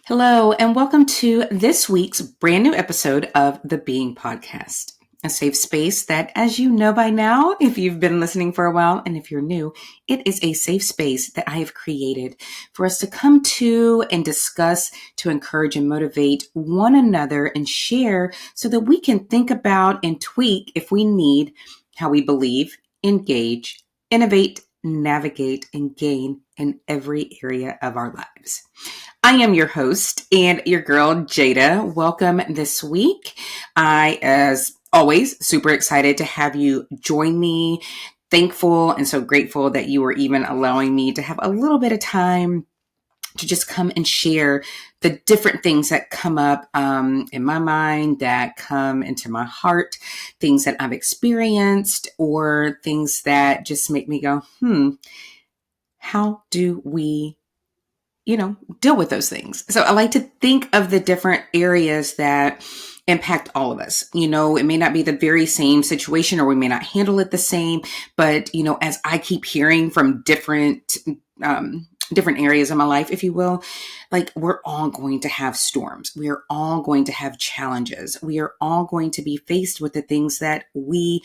Hello, and welcome to this week's brand new episode of the Being Podcast, a safe space that, as you know by now, if you've been listening for a while, and if you're new, it is a safe space that I have created for us to come to and discuss, to encourage and motivate one another and share so that we can think about and tweak, if we need, how we believe, engage, innovate, navigate, and gain in every area of our lives. I am your host and your girl, Jada. Welcome this week. I, as always, super excited to have you join me. Thankful and so grateful that you are even allowing me to have a little bit of time to just come and share the different things that come up in my mind, that come into my heart, things that I've experienced, or things that just make me go, how do we deal with those things? So I like to think of the different areas that impact all of us. It may not be the very same situation, or we may not handle it the same, but, as I keep hearing from different areas of my life, if you will, like, we're all going to have storms. We are all going to have challenges. We are all going to be faced with the things that we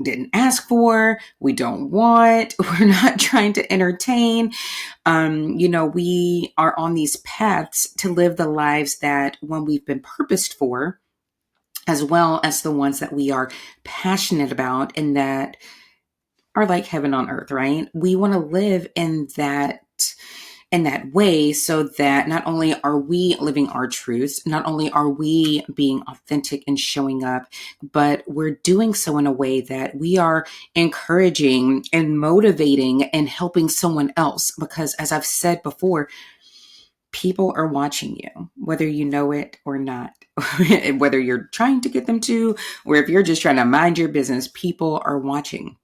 didn't ask for, we don't want, we're not trying to entertain. We are on these paths to live the lives that when we've been purposed for, as well as the ones that we are passionate about and that are like heaven on earth, right? We want to live in that way, so that not only are we living our truths, not only are we being authentic and showing up, but we're doing so in a way that we are encouraging and motivating and helping someone else. Because as I've said before, people are watching you, whether you know it or not, whether you're trying to get them to, or if you're just trying to mind your business, people are watching.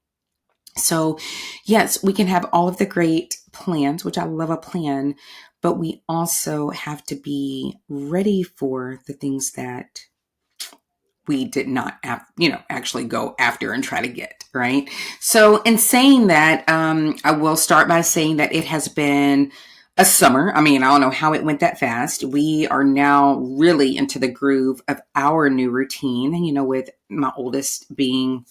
So yes, we can have all of the great plans, which I love a plan, but we also have to be ready for the things that we did not actually go after and try to get, right? So in saying that, I will start by saying that it has been a summer. I don't know how it went that fast. We are now really into the groove of our new routine, with my oldest being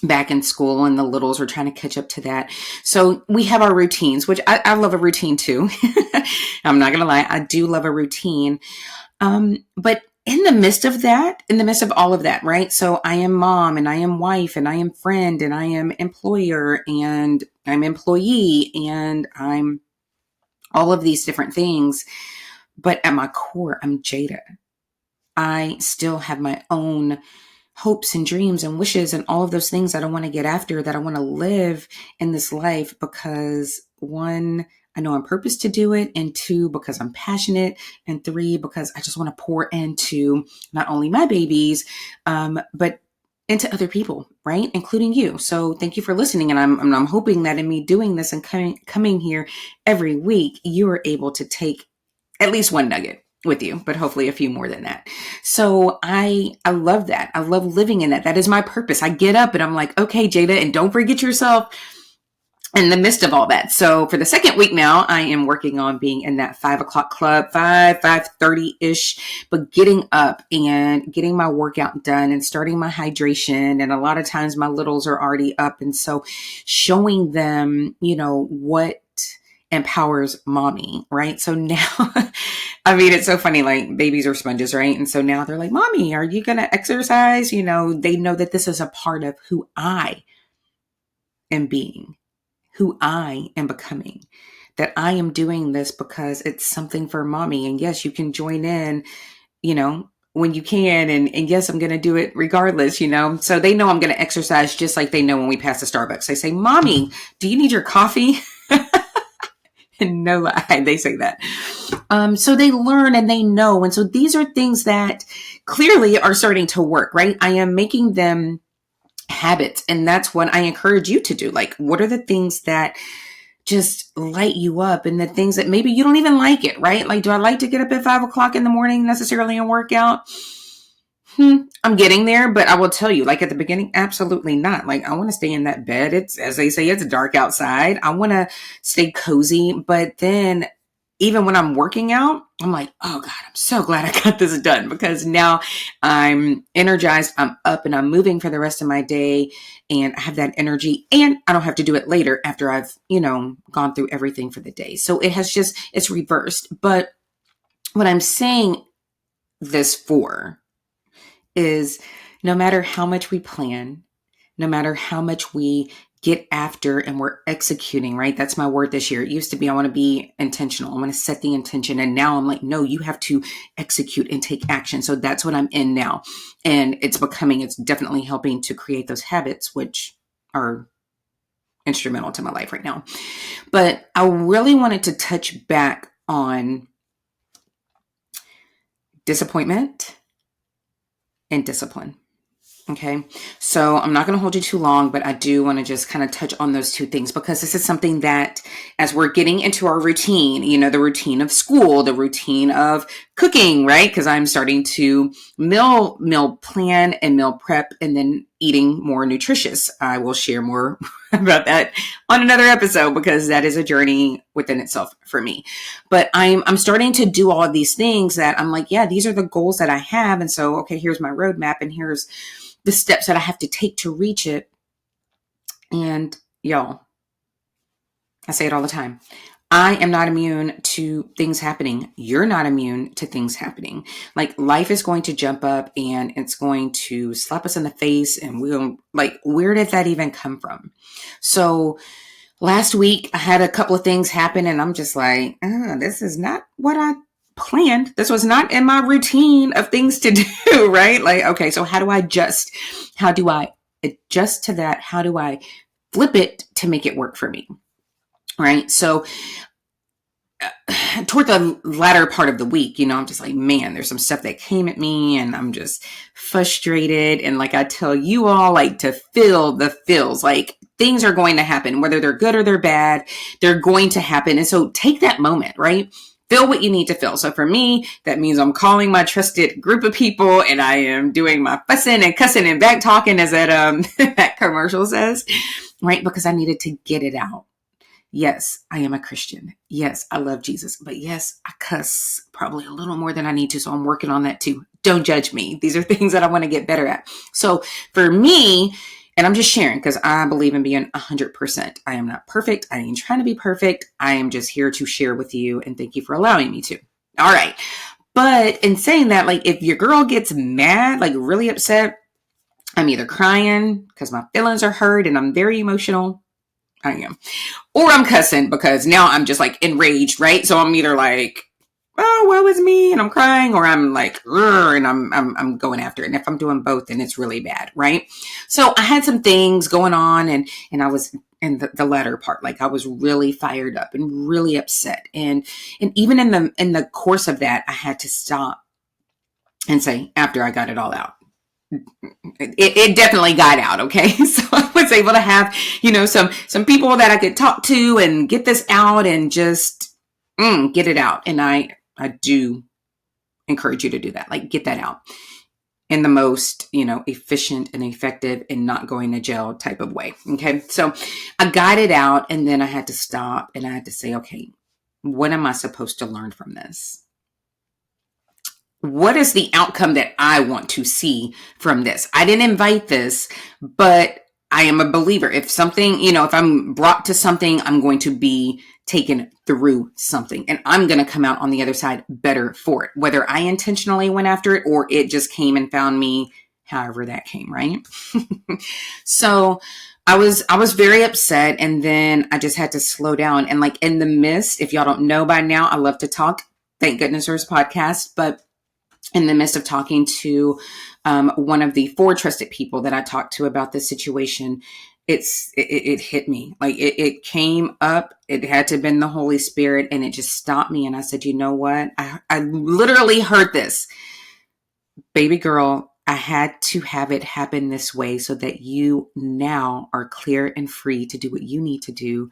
back in school and the littles are trying to catch up to that. So we have our routines, which I love a routine too. I'm not going to lie. I do love a routine. But in the midst of all of that, right? So I am mom and I am wife and I am friend and I am employer and I'm employee and I'm all of these different things. But at my core, I'm Jada. I still have my own hopes and dreams and wishes and all of those things that I want to get after, that I want to live in this life, because one, I know I'm purposed to do it, and two, because I'm passionate, and three, because I just want to pour into not only my babies, but into other people, right? Including you. So thank you for listening. And I'm hoping that in me doing this and coming here every week, you are able to take at least one nugget with you, but hopefully a few more than that. So I love that. I love living in that. That is my purpose. I get up and I'm like, okay, Jada, and don't forget yourself in the midst of all that. So for the second week now, I am working on being in that 5:00 club, 5:30-ish, but getting up and getting my workout done and starting my hydration. And a lot of times my littles are already up. And so showing them, what empowers mommy, right? So now, it's so funny, like babies are sponges, right? And so now they're like, mommy, are you going to exercise? They know that this is a part of who I am being, who I am becoming, that I am doing this because it's something for mommy. And yes, you can join in, when you can. And yes, I'm going to do it regardless, so they know I'm going to exercise, just like they know when we pass the Starbucks, they say, mommy, do you need your coffee? And no lie, they say that. So they learn and they know. And so these are things that clearly are starting to work, right? I am making them habits. And that's what I encourage you to do. Like, what are the things that just light you up, and the things that maybe you don't even like it, right? Like, do I like to get up at 5:00 in the morning necessarily and work out? I'm getting there, but I will tell you, like at the beginning, absolutely not. Like, I want to stay in that bed. It's, as they say, it's dark outside. I want to stay cozy, but then even when I'm working out, I'm like, oh God, I'm so glad I got this done, because now I'm energized, I'm up and I'm moving for the rest of my day, and I have that energy, and I don't have to do it later after I've, gone through everything for the day. So it's reversed. But what I'm saying this for is, no matter how much we plan, no matter how much we get after and we're executing, right? That's my word this year. It used to be, I want to be intentional. I want to set the intention. And now I'm like, no, you have to execute and take action. So that's what I'm in now. And it's definitely helping to create those habits, which are instrumental to my life right now. But I really wanted to touch back on disappointment and discipline. Okay. So I'm not going to hold you too long, but I do want to just kind of touch on those two things, because this is something that, as we're getting into our routine, the routine of school, the routine of cooking, right? Because I'm starting to meal plan and meal prep, and then eating more nutritious. I will share more about that on another episode, because that is a journey within itself for me. But I'm starting to do all of these things that I'm like, yeah, these are the goals that I have. And so, okay, here's my roadmap, and here's the steps that I have to take to reach it. And y'all, I say it all the time, I am not immune to things happening. You're not immune to things happening. Like, life is going to jump up and it's going to slap us in the face, and we'll like, where did that even come from? So last week I had a couple of things happen, and I'm just like, this is not what I planned. This was not in my routine of things to do, right? Like, okay, so how do I adjust? How do I adjust to that? How do I flip it to make it work for me? Right? So toward the latter part of the week, I'm just like, man, there's some stuff that came at me, and I'm just frustrated. And like I tell you all, like, to feel the feels, like, things are going to happen, whether they're good or they're bad, they're going to happen. And so take that moment, right? Feel what you need to feel. So for me, that means I'm calling my trusted group of people, and I am doing my fussing and cussing and back talking, as that commercial says, right? Because I needed to get it out. Yes, I am a Christian. Yes, I love Jesus. But yes, I cuss probably a little more than I need to. So I'm working on that too. Don't judge me. These are things that I want to get better at. So for me, and I'm just sharing because I believe in being 100%. I am not perfect. I ain't trying to be perfect. I am just here to share with you, and thank you for allowing me to. All right. But in saying that, like, if your girl gets mad, like really upset, I'm either crying because my feelings are hurt and I'm very emotional. I am. Or I'm cussing because now I'm just like enraged, right? So I'm either like, oh, woe is me, and I'm crying, or I'm like, and I'm going after it. And if I'm doing both, then it's really bad, right? So I had some things going on, and I was in the latter part, like, I was really fired up and really upset. And even in the course of that, I had to stop and say, after I got it all out, it definitely got out. Okay. So I was able to have, some people that I could talk to and get this out and just get it out. And I do encourage you to do that. Like, get that out in the most, efficient and effective and not going to jail type of way. Okay. So I got it out, and then I had to stop and I had to say, okay, what am I supposed to learn from this? What is the outcome that I want to see from this? I didn't invite this, but I am a believer. If something, if I'm brought to something, I'm going to be taken through something, and I'm going to come out on the other side better for it, whether I intentionally went after it or it just came and found me, however that came, right? So I was very upset, and then I just had to slow down. And like, in the midst, if y'all don't know by now, I love to talk. Thank goodness there's podcasts, but in the midst of talking to one of the 4 trusted people that I talked to about this situation, it hit me. Like, it came up. It had to have been the Holy Spirit, and it just stopped me. And I said, you know what? I literally heard this. Baby girl, I had to have it happen this way so that you now are clear and free to do what you need to do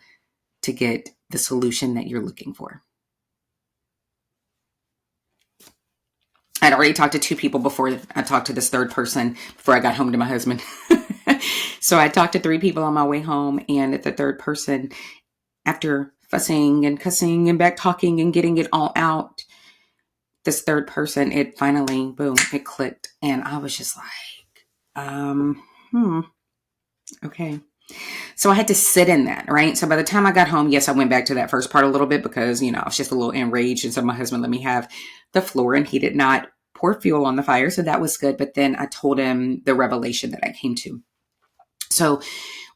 to get the solution that you're looking for. I'd already talked to 2 people before I talked to this third person before I got home to my husband. So I talked to 3 people on my way home, and the third person, after fussing and cussing and back talking and getting it all out, this third person, it finally, boom, it clicked. And I was just like, okay. So I had to sit in that, right? So by the time I got home, yes, I went back to that first part a little bit because, I was just a little enraged. And so my husband let me have the floor and he did not pour fuel on the fire. So that was good. But then I told him the revelation that I came to. So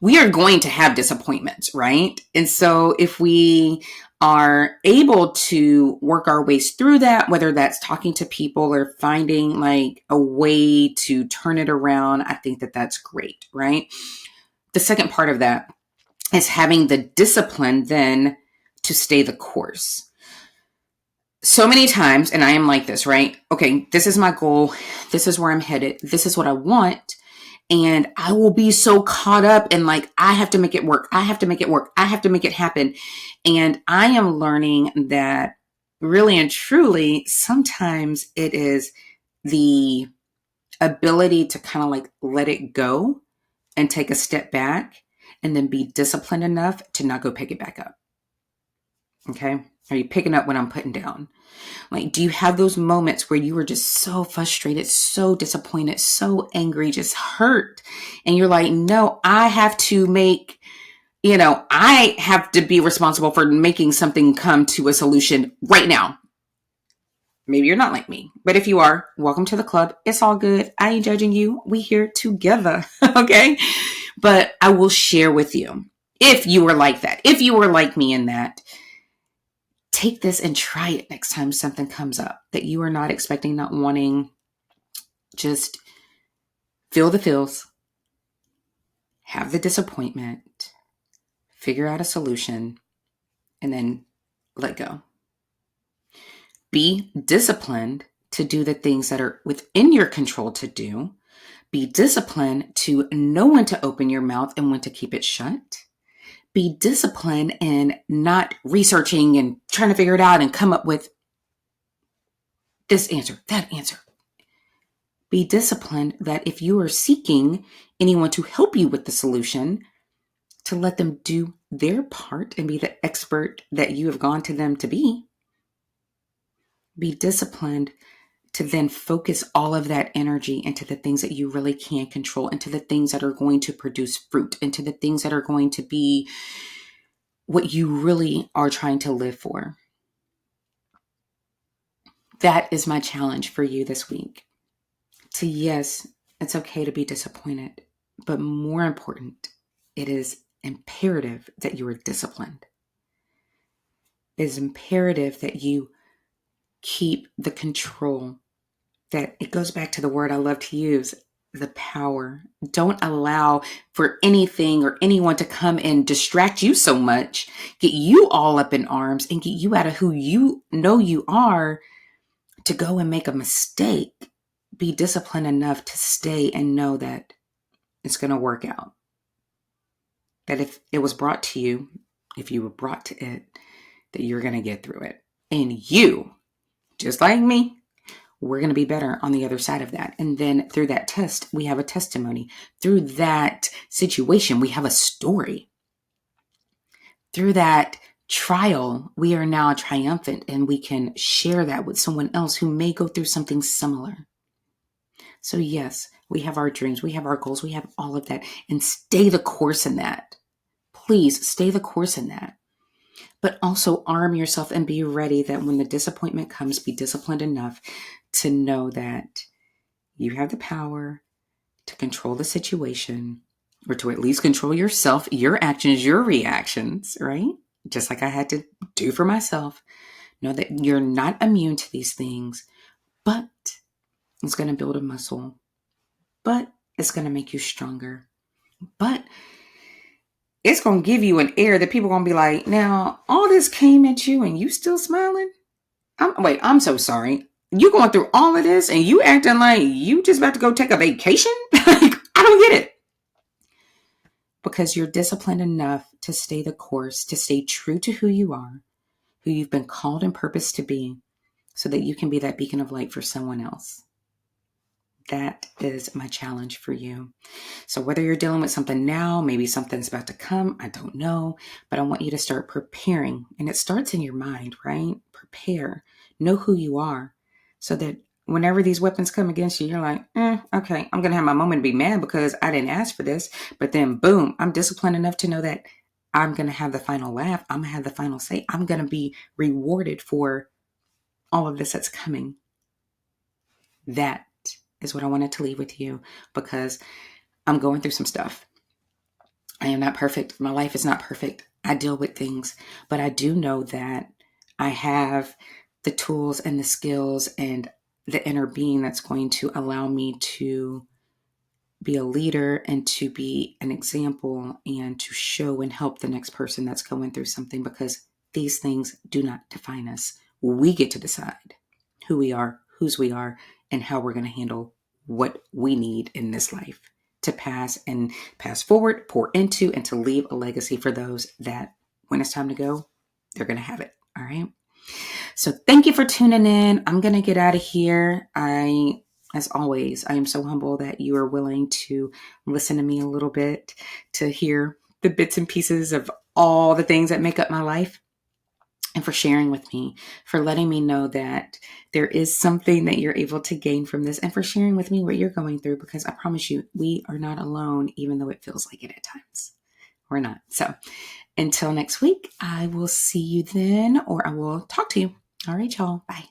we are going to have disappointments, right? And so if we are able to work our ways through that, whether that's talking to people or finding like a way to turn it around, I think that that's great, right? The second part of that is having the discipline then to stay the course. So many times, and I am like this, right? Okay, this is my goal. This is where I'm headed. This is what I want. And I will be so caught up in like, I have to make it work. I have to make it work. I have to make it happen. And I am learning that really and truly, sometimes it is the ability to kind of like let it go and take a step back and then be disciplined enough to not go pick it back up. Okay. Are you picking up what I'm putting down? Like, do you have those moments where you were just so frustrated, so disappointed, so angry, just hurt? And you're like, no, I have to make, I have to be responsible for making something come to a solution right now. Maybe you're not like me, but if you are, welcome to the club. It's all good. I ain't judging you. We here together. Okay. But I will share with you, if you were like that, if you were like me in that, take this and try it next time something comes up that you are not expecting, not wanting. Just feel the feels, have the disappointment, figure out a solution, and then let go. Be disciplined to do the things that are within your control to do. Be disciplined to know when to open your mouth and when to keep it shut. Be disciplined in not researching and trying to figure it out and come up with this answer, that answer. Be disciplined that if you are seeking anyone to help you with the solution, to let them do their part and be the expert that you have gone to them to be. Be disciplined to then focus all of that energy into the things that you really can control, into the things that are going to produce fruit, into the things that are going to be what you really are trying to live for. That is my challenge for you this week. So yes, it's okay to be disappointed, but more important, it is imperative that you are disciplined. It is imperative that you keep the control, that it goes back to the word I love to use, the power. Don't allow for anything or anyone to come and distract you so much, get you all up in arms and get you out of who you know you are to go and make a mistake. Be disciplined enough to stay and know that it's going to work out. That if it was brought to you, if you were brought to it, that you're going to get through it. And you, just like me, we're going to be better on the other side of that. And then through that test, we have a testimony. Through that situation, we have a story. Through that trial, we are now triumphant and we can share that with someone else who may go through something similar. So yes, we have our dreams, we have our goals, we have all of that, and stay the course in that. Please stay the course in that. But also arm yourself and be ready that when the disappointment comes, be disciplined enough to know that you have the power to control the situation, or to at least control yourself, your actions, your reactions, right? Just like I had to do for myself. Know that you're not immune to these things, but it's going to build a muscle, but it's going to make you stronger, but it's going to give you an air that people are going to be like, now all this came at you and you still smiling? I'm so sorry. You going through all of this and you acting like you just about to go take a vacation? Like, I don't get it. Because you're disciplined enough to stay the course, to stay true to who you are, who you've been called and purposed to be, so that you can be that beacon of light for someone else. That is my challenge for you. So whether you're dealing with something now, maybe something's about to come, I don't know, but I want you to start preparing. And it starts in your mind, right? Prepare. Know who you are so that whenever these weapons come against you, you're like, okay, I'm going to have my moment to be mad because I didn't ask for this. But then boom, I'm disciplined enough to know that I'm going to have the final laugh. I'm going to have the final say. I'm going to be rewarded for all of this that's coming. That is what I wanted to leave with you because I'm going through some stuff. I am not perfect. My life is not perfect. I deal with things, but I do know that I have the tools and the skills and the inner being that's going to allow me to be a leader and to be an example and to show and help the next person that's going through something, because these things do not define us. We get to decide who we are, whose we are, and how we're going to handle what we need in this life to pass forward, pour into, and to leave a legacy for those that when it's time to go, they're going to have it. All right. So thank you for tuning in. I'm going to get out of here. As always, I am so humble that you are willing to listen to me a little bit, to hear the bits and pieces of all the things that make up my life, and for sharing with me, for letting me know that there is something that you're able to gain from this, and for sharing with me what you're going through, because I promise you, we are not alone, even though it feels like it at times. We're not. So until next week, I will see you then, or I will talk to you. All right, y'all. Bye.